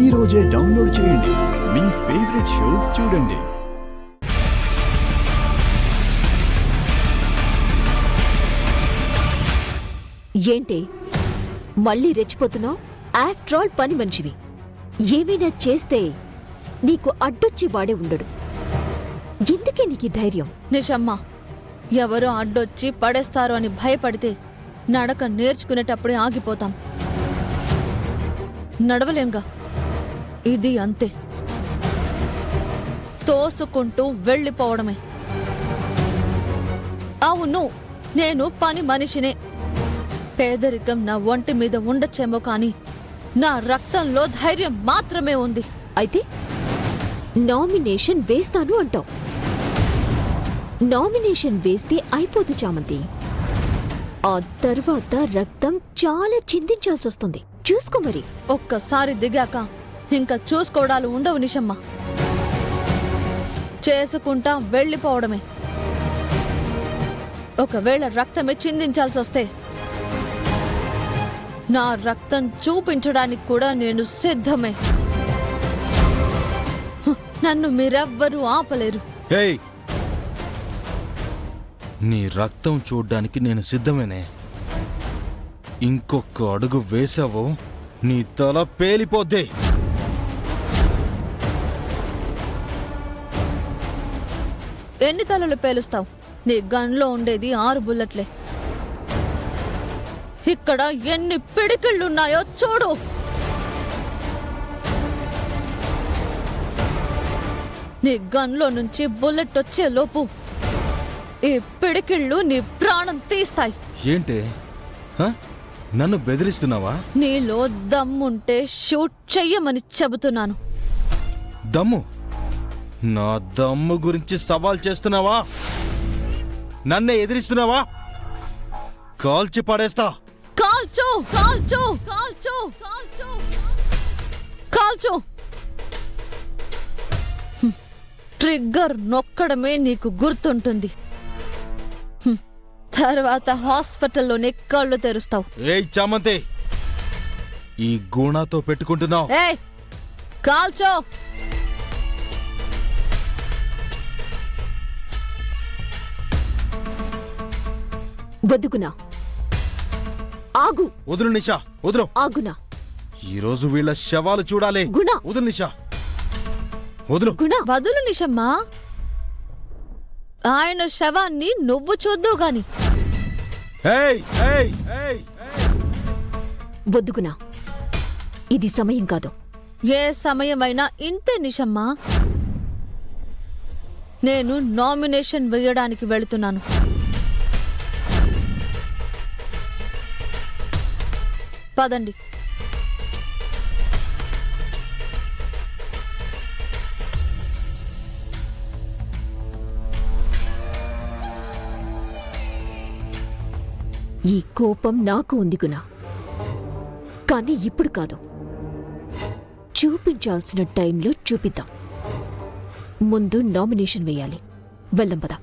ఈ రోజే డౌన్లోడ్ చేయండి. మీ ఫేవరెట్ షోస్ చూడండి. ఏంటి మళ్ళీ రెచ్చిపోతున్నావు? ఆఫ్టర్ ఆల్ పని మనిషివి. ఏమైనా చేస్తే నీకు అడ్డొచ్చి వాడే ఉండడు. ఎందుకే నీకు ధైర్యం? నిజమ్మా, ఎవరో అడ్డొచ్చి పడేస్తారో అని భయపడితే నడక నేర్చుకునేటప్పుడే ఆగిపోతాం. నడవలేంగా, ఇది అంతే. తోసుకుంటూ వెళ్ళిపోవడమే. అవును, నేను పని మనిషినే. పేదరికం నా ఒంటి మీద ఉండొచ్చేమో కానీ నా రక్తంలో ధైర్యం మాత్రమే ఉంది. అయితే నామినేషన్ వేస్తాను అంటావు. నామినేషన్ వేస్తే అయిపోదు చామంతి. ఆ తర్వాత రక్తం చాలా చిందించాల్సి వస్తుంది. చూసుకో మరి. ఒక్కసారి దిగాక ఇంకా చూసుకోవడాలు ఉండవు నిషమ్మ. చేసుకుంటా వెళ్ళిపోవడమే. ఒకవేళ రక్తమే చిందించాల్సి వస్తే నా రక్తం చూపించడానికి కూడా నేను సిద్ధమే. నన్ను మీరెవ్వరూ ఆపలేరు. నీ రక్తం చూడ్డానికి నేను సిద్ధమేనే. ఇంకొక అడుగు వేసావో నీ తల పేలిపోద్ది. ఎన్ని తలలు పేలుస్తావు? నీ గన్లో ఉండేది 6 బుల్లెట్లే. ఇక్కడ ఎన్ని పిడికిళ్ళున్నాయో చూడు. నీ గన్లో నుంచి బుల్లెట్ వచ్చే లోపు ఈ పిడికిళ్ళు నీ ప్రాణం తీస్తాయి. ఏంటే, నన్ను బెదిరిస్తున్నావా? నీలో దమ్ముంటే షూట్ చెయ్యమని చెబుతున్నాను. దమ్ము? నా దమ్ము గురించి సవాల్ చేస్తున్నావా? నన్నే ఎదిరిస్తున్నావా? కాల్చి పడేస్తా. కాల్చు, కాల్చు, కాల్చు, కాల్చు, కాల్చు. ట్రిగ్గర్ నొక్కడమే నీకు గుర్తుంటుంది. తర్వాత హాస్పిటల్లోనే కళ్ళు తెరుస్తావు. ఏయ్ చామంతి, ఈ గుణతో పెట్టుకుంటున్నావు. ఏయ్, కాల్చో. వద్దుకునా, ఆగు. వదులు నిషా, వదులు. ఆగునా. ఈరోజు వీళ్ళ శవాలు చూడాలి. గుణ, వదులు నిషా, వదులు. గుణ, వదులు నిషమ్మా. ఆయన శవాన్ని నువ్వు చూద్దు గాని. వద్దుకునా, ఇది సమయం కాదు. ఏ సమయమైనా ఇంతే నిషమ్మా. నేను నామినేషన్ వేయడానికి వెళుతున్నాను. పదండి. ఈ కోపం నాకు ఉంది గుణ, కానీ ఇప్పుడు కాదు. చూపించాల్సిన టైంలో చూపిద్దాం. ముందు నామినేషన్ వేయాలి. వెళ్దాం పద.